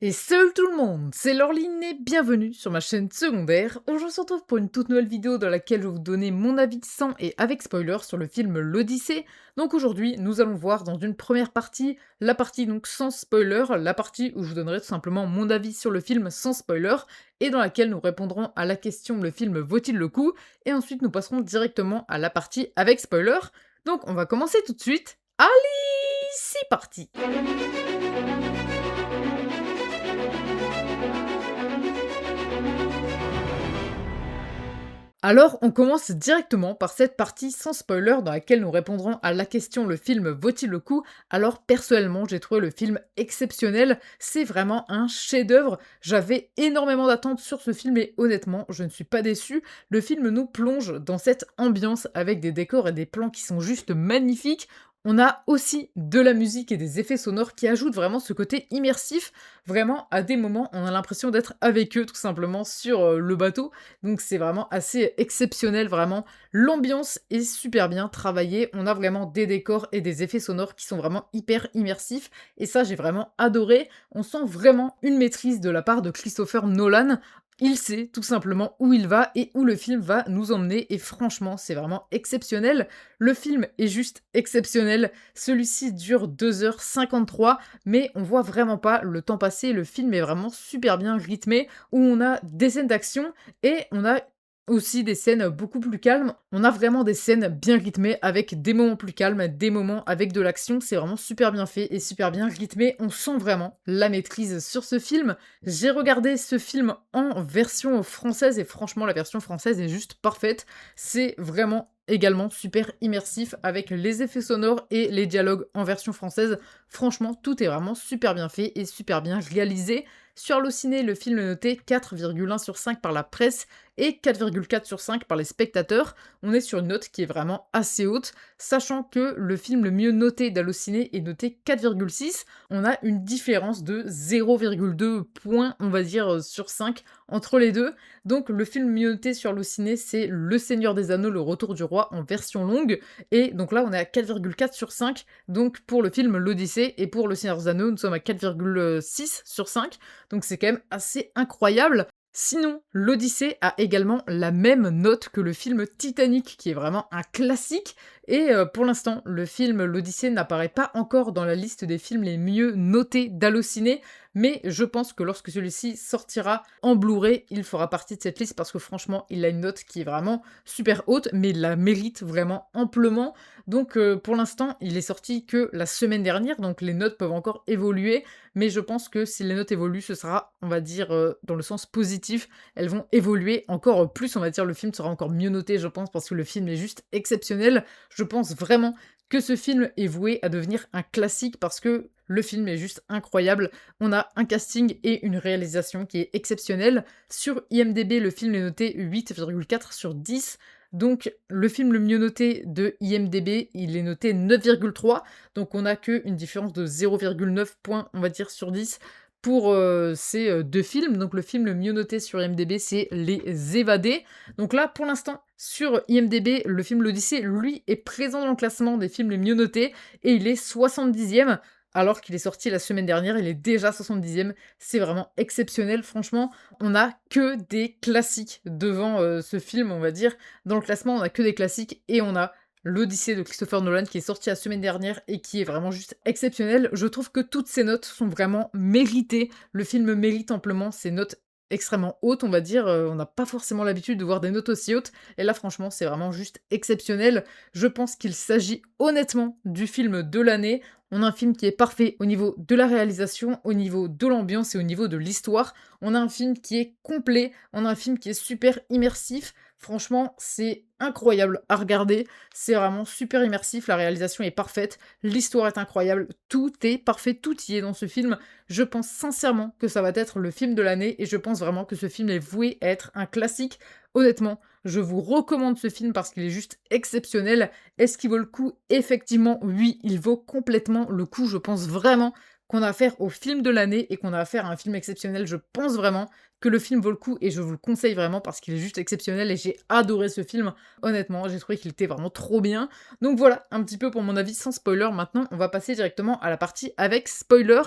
Et salut tout le monde, c'est Laureline et bienvenue sur ma chaîne secondaire, où je se retrouve pour une toute nouvelle vidéo dans laquelle je vais vous donner mon avis sans et avec spoiler sur le film L'Odyssée. Donc aujourd'hui, nous allons voir dans une première partie, la partie donc sans spoiler, la partie où je vous donnerai tout simplement mon avis sur le film sans spoiler, et dans laquelle nous répondrons à la question le film vaut-il le coup, et ensuite nous passerons directement à la partie avec spoiler. Donc on va commencer tout de suite. Allez, c'est parti! Alors, on commence directement par cette partie sans spoiler dans laquelle nous répondrons à la question le film vaut-il le coup? Alors, personnellement, j'ai trouvé le film exceptionnel. C'est vraiment un chef-d'œuvre. J'avais énormément d'attentes sur ce film et honnêtement, je ne suis pas déçu. Le film nous plonge dans cette ambiance avec des décors et des plans qui sont juste magnifiques. On a aussi de la musique et des effets sonores qui ajoutent vraiment ce côté immersif. Vraiment, à des moments, on a l'impression d'être avec eux tout simplement sur le bateau. Donc c'est vraiment assez exceptionnel, vraiment. L'ambiance est super bien travaillée, on a vraiment des décors et des effets sonores qui sont vraiment hyper immersifs, et ça j'ai vraiment adoré. On sent vraiment une maîtrise de la part de Christopher Nolan. Il sait tout simplement où il va et où le film va nous emmener, et franchement c'est vraiment exceptionnel. Le film est juste exceptionnel, celui-ci dure 2h53, mais on voit vraiment pas le temps passer, le film est vraiment super bien rythmé, où on a des scènes d'action, et on a aussi des scènes beaucoup plus calmes. On a vraiment des scènes bien rythmées avec des moments plus calmes, des moments avec de l'action. C'est vraiment super bien fait et super bien rythmé. On sent vraiment la maîtrise sur ce film. J'ai regardé ce film en version française et franchement, la version française est juste parfaite. C'est vraiment également super immersif avec les effets sonores et les dialogues en version française. Franchement, tout est vraiment super bien fait et super bien réalisé. Sur Allociné, le film est noté 4,1 sur 5 par la presse et 4,4 sur 5 par les spectateurs. On est sur une note qui est vraiment assez haute, sachant que le film le mieux noté d'Allociné est noté 4,6. On a une différence de 0,2 points, on va dire, sur 5 entre les deux. Donc le film mieux noté sur Allociné, c'est Le Seigneur des Anneaux, Le Retour du Roi en version longue. Et donc là, on est à 4,4 sur 5. Donc pour le film L'Odyssée et pour Le Seigneur des Anneaux, nous sommes à 4,6 sur 5. Donc c'est quand même assez incroyable. Sinon, l'Odyssée a également la même note que le film Titanic, qui est vraiment un classique, et pour l'instant, le film L'Odyssée n'apparaît pas encore dans la liste des films les mieux notés d'Allociné, mais je pense que lorsque celui-ci sortira en Blu-ray, il fera partie de cette liste parce que franchement, il a une note qui est vraiment super haute, mais il la mérite vraiment amplement. Donc pour l'instant, il est sorti que la semaine dernière, donc les notes peuvent encore évoluer, mais je pense que si les notes évoluent, ce sera, on va dire, dans le sens positif. Elles vont évoluer encore plus, on va dire, le film sera encore mieux noté, je pense, parce que le film est juste exceptionnel. Je pense vraiment que ce film est voué à devenir un classique parce que le film est juste incroyable. On a un casting et une réalisation qui est exceptionnelle. Sur IMDb, le film est noté 8,4 sur 10. Donc le film le mieux noté de IMDb, il est noté 9,3. Donc on n'a qu'une différence de 0,9 points, on va dire, sur 10 pour ces deux films. Donc le film le mieux noté sur IMDb, c'est Les Évadés. Donc là, pour l'instant, sur IMDb, le film L'Odyssée, lui, est présent dans le classement des films les mieux notés, et il est 70e, alors qu'il est sorti la semaine dernière, il est déjà 70e. C'est vraiment exceptionnel, franchement. On n'a que des classiques devant ce film, on va dire. Dans le classement, on n'a que des classiques, et on a L'Odyssée de Christopher Nolan qui est sorti la semaine dernière et qui est vraiment juste exceptionnel. Je trouve que toutes ces notes sont vraiment méritées. Le film mérite amplement ces notes extrêmement hautes, on va dire. On n'a pas forcément l'habitude de voir des notes aussi hautes. Et là, franchement, c'est vraiment juste exceptionnel. Je pense qu'il s'agit honnêtement du film de l'année. On a un film qui est parfait au niveau de la réalisation, au niveau de l'ambiance et au niveau de l'histoire. On a un film qui est complet, on a un film qui est super immersif. Franchement, c'est incroyable à regarder. C'est vraiment super immersif, la réalisation est parfaite, l'histoire est incroyable, tout est parfait, tout y est dans ce film. Je pense sincèrement que ça va être le film de l'année et je pense vraiment que ce film est voué à être un classique. Honnêtement, je vous recommande ce film parce qu'il est juste exceptionnel. Est-ce qu'il vaut le coup? Effectivement, oui, il vaut complètement le coup. Je pense vraiment qu'on a affaire au film de l'année et qu'on a affaire à un film exceptionnel. Je pense vraiment que le film vaut le coup et je vous le conseille vraiment parce qu'il est juste exceptionnel et j'ai adoré ce film. Honnêtement, j'ai trouvé qu'il était vraiment trop bien. Donc voilà, un petit peu pour mon avis sans spoiler. Maintenant, on va passer directement à la partie avec spoiler.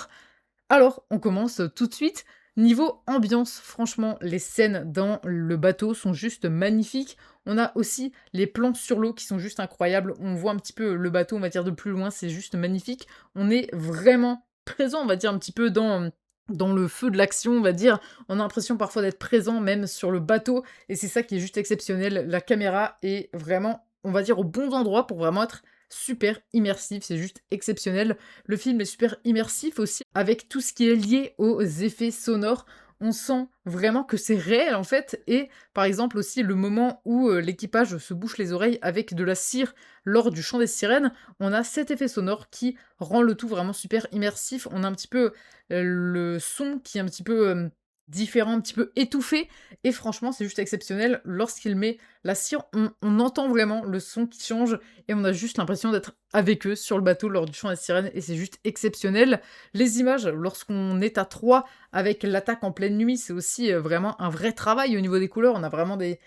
Alors, on commence tout de suite. Niveau ambiance, franchement, les scènes dans le bateau sont juste magnifiques. On a aussi les plans sur l'eau qui sont juste incroyables. On voit un petit peu le bateau, on va dire, de plus loin, c'est juste magnifique. On est vraiment présent, on va dire, un petit peu dans le feu de l'action, on va dire. On a l'impression parfois d'être présent même sur le bateau, et c'est ça qui est juste exceptionnel. La caméra est vraiment, on va dire, au bon endroit pour vraiment être super immersif, c'est juste exceptionnel. Le film est super immersif aussi avec tout ce qui est lié aux effets sonores. On sent vraiment que c'est réel en fait. Et par exemple aussi le moment où l'équipage se bouche les oreilles avec de la cire lors du chant des sirènes, on a cet effet sonore qui rend le tout vraiment super immersif. On a un petit peu le son qui est un petit peu différent, un petit peu étouffé. Et franchement, c'est juste exceptionnel. Lorsqu'il met la cire, on entend vraiment le son qui change et on a juste l'impression d'être avec eux sur le bateau lors du chant des sirènes et c'est juste exceptionnel. Les images, lorsqu'on est à 3 avec l'attaque en pleine nuit, c'est aussi vraiment un vrai travail au niveau des couleurs. On a vraiment des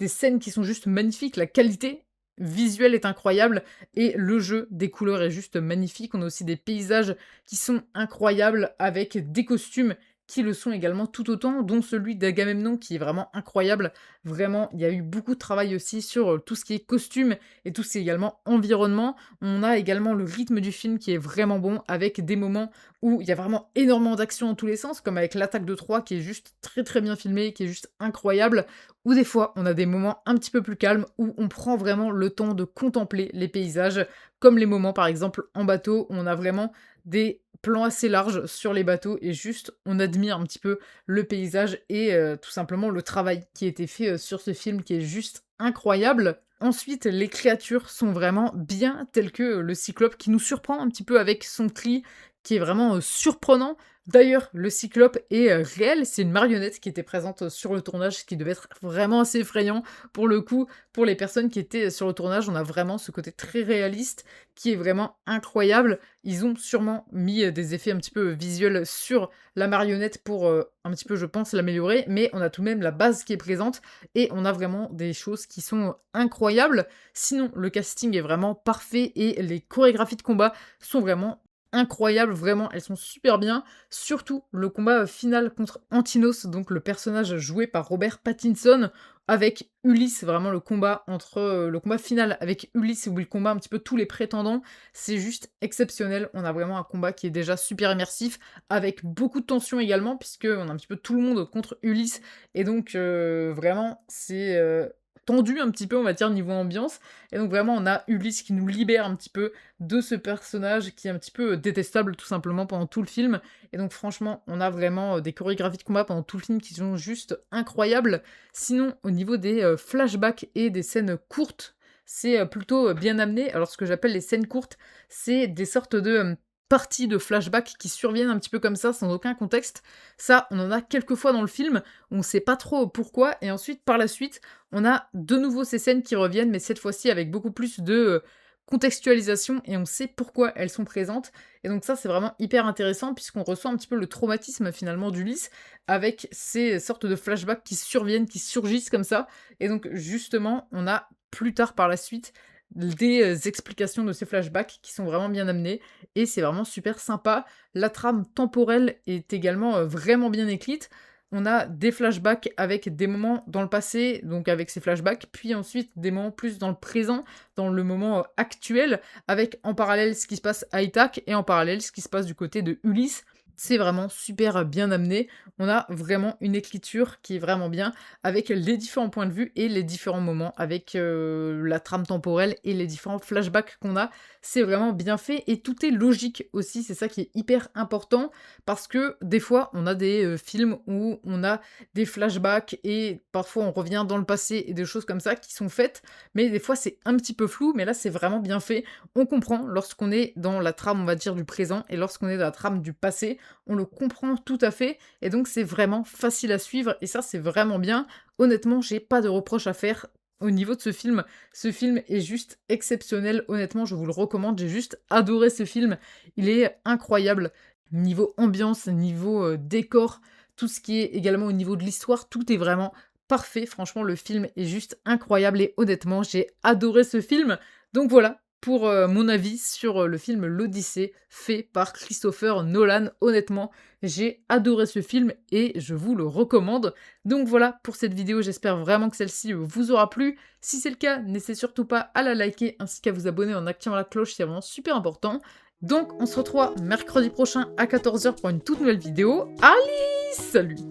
scènes qui sont juste magnifiques. La qualité visuelle est incroyable et le jeu des couleurs est juste magnifique. On a aussi des paysages qui sont incroyables avec des costumes qui le sont également tout autant, dont celui d'Agamemnon qui est vraiment incroyable. Vraiment, il y a eu beaucoup de travail aussi sur tout ce qui est costume et tout ce qui est également environnement. On a également le rythme du film qui est vraiment bon, avec des moments où il y a vraiment énormément d'action dans tous les sens, comme avec l'attaque de Troie qui est juste très très bien filmée, qui est juste incroyable, ou des fois on a des moments un petit peu plus calmes où on prend vraiment le temps de contempler les paysages, comme les moments par exemple en bateau où on a vraiment des plans assez larges sur les bateaux et juste on admire un petit peu le paysage et tout simplement le travail qui a été fait sur ce film qui est juste incroyable. Ensuite, les créatures sont vraiment bien telles que le Cyclope qui nous surprend un petit peu avec son cri qui est vraiment surprenant. D'ailleurs, le Cyclope est réel, c'est une marionnette qui était présente sur le tournage, ce qui devait être vraiment assez effrayant. Pour le coup, pour les personnes qui étaient sur le tournage, on a vraiment ce côté très réaliste qui est vraiment incroyable. Ils ont sûrement mis des effets un petit peu visuels sur la marionnette pour un petit peu, je pense, l'améliorer, mais on a tout de même la base qui est présente et on a vraiment des choses qui sont incroyables. Sinon, le casting est vraiment parfait et les chorégraphies de combat sont vraiment incroyables, vraiment, elles sont super bien. Surtout le combat final contre Antinos, donc le personnage joué par Robert Pattinson, avec Ulysse, vraiment le combat entre le combat final avec Ulysse où il combat un petit peu tous les prétendants, c'est juste exceptionnel. On a vraiment un combat qui est déjà super immersif, avec beaucoup de tension également, puisque on a un petit peu tout le monde contre Ulysse, et donc vraiment c'est tendu un petit peu, on va dire, niveau ambiance. Et donc vraiment on a Ulysse qui nous libère un petit peu de ce personnage qui est un petit peu détestable tout simplement pendant tout le film. Et donc franchement, on a vraiment des chorégraphies de combat pendant tout le film qui sont juste incroyables. Sinon, au niveau des flashbacks et des scènes courtes, c'est plutôt bien amené. Alors ce que j'appelle les scènes courtes, c'est des sortes de parties de flashbacks qui surviennent un petit peu comme ça, sans aucun contexte. Ça, on en a quelques fois dans le film, on sait pas trop pourquoi, et ensuite, par la suite, on a de nouveau ces scènes qui reviennent, mais cette fois-ci avec beaucoup plus de contextualisation et on sait pourquoi elles sont présentes. Et donc ça, c'est vraiment hyper intéressant puisqu'on ressent un petit peu le traumatisme finalement d'Ulysse avec ces sortes de flashbacks qui surviennent, qui surgissent comme ça. Et donc justement, on a plus tard par la suite des explications de ces flashbacks qui sont vraiment bien amenées et c'est vraiment super sympa. La trame temporelle est également vraiment bien écrite. On a des flashbacks avec des moments dans le passé, donc avec ces flashbacks, puis ensuite des moments plus dans le présent, dans le moment actuel, avec en parallèle ce qui se passe à Ithaque et en parallèle ce qui se passe du côté de Ulysse. C'est vraiment super bien amené. On a vraiment une écriture qui est vraiment bien, avec les différents points de vue et les différents moments, avec la trame temporelle et les différents flashbacks qu'on a. C'est vraiment bien fait et tout est logique aussi, c'est ça qui est hyper important, parce que des fois on a des films où on a des flashbacks et parfois on revient dans le passé et des choses comme ça qui sont faites, mais des fois c'est un petit peu flou, mais là c'est vraiment bien fait. On comprend lorsqu'on est dans la trame, on va dire, du présent et lorsqu'on est dans la trame du passé, on le comprend tout à fait et donc c'est vraiment facile à suivre et ça c'est vraiment bien. Honnêtement, j'ai pas de reproche à faire au niveau de ce film. Ce film est juste exceptionnel, honnêtement, je vous le recommande, j'ai juste adoré ce film. Il est incroyable. Niveau ambiance, niveau décor, tout ce qui est également au niveau de l'histoire, tout est vraiment parfait. Franchement, le film est juste incroyable et honnêtement, j'ai adoré ce film. Donc voilà, pour mon avis sur le film L'Odyssée, fait par Christopher Nolan. Honnêtement, j'ai adoré ce film et je vous le recommande. Donc voilà pour cette vidéo, j'espère vraiment que celle-ci vous aura plu. Si c'est le cas, n'hésitez surtout pas à la liker ainsi qu'à vous abonner en activant la cloche, c'est vraiment super important. Donc on se retrouve mercredi prochain à 14 h pour une toute nouvelle vidéo. Allez, salut!